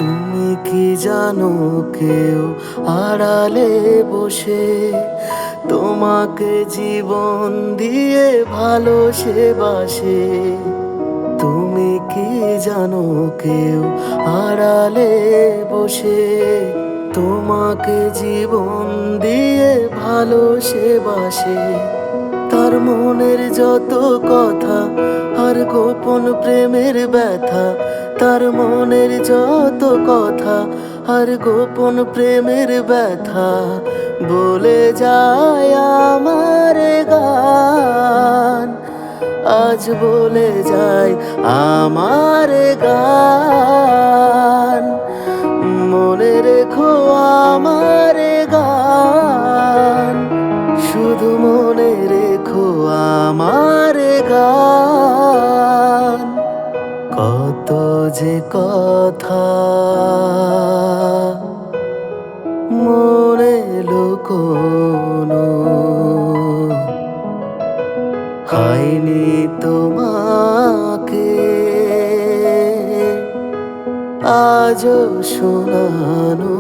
তুমি কি জানো কেউ আড়ালে বসে তোমাকে জীবন দিয়ে ভালোবাসে? তুমি কি জানো কেউ আড়ালে বসে তোমাকে জীবন দিয়ে ভালোবাসে? তার মনের যত কথা আর গোপন প্রেমের ব্যথা, তার মনের যত কথা আর গোপন প্রেমের ব্যথা বলে যায় আমার গান। আজ বলে যায় আমার গান। মনে রেখো আমার গান, শুধু মনে রেখো আমার গান। কত যে কথা মনে লুকোনো হয়নি তোমাকে আজও শোনানো,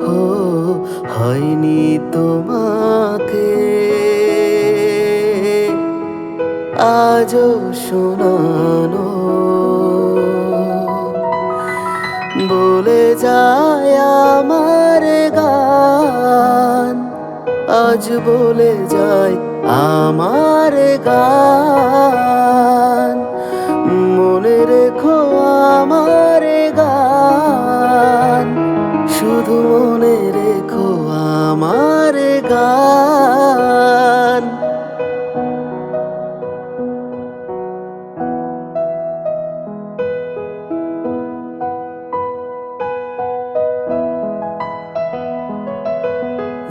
হো হয়নি তোমাকে আজও শোনানো। বলে যায় আমার গান, আজ বলে যায় আমার গান। মনে রেখো আমার গান, শুধু মনে রেখো আমার গান।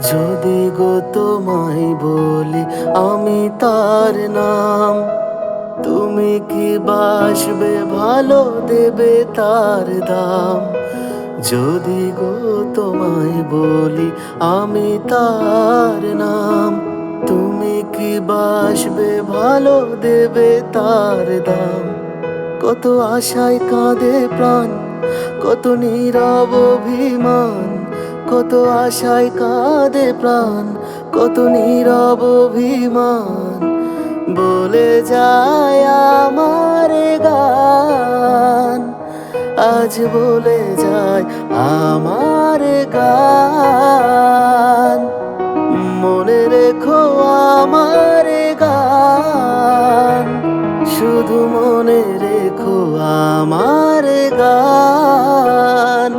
যদি গো তোমায় বলি আমি তার নাম, তুমি কি বাসবে ভালো দেবে তার দাম? যদি গো তোমায় বলি আমি তার নাম, তুমি কি বাসবে ভালো দেবে তার দাম? কত আশায় কাঁদে প্রাণ, কত নীরব অভিমান, কত আশায় কাঁদে প্রাণ, কত নীরব অভিমান। বলে যায় আমার গান, আজ বলে যায় আমার গান। মনে রেখো আমার গান, শুধু মনে রেখো আমার গান।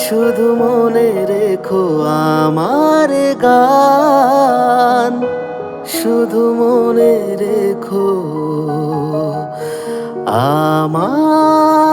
শুধু মনে রেখো আমার গান, শুধু মনে রেখো আমার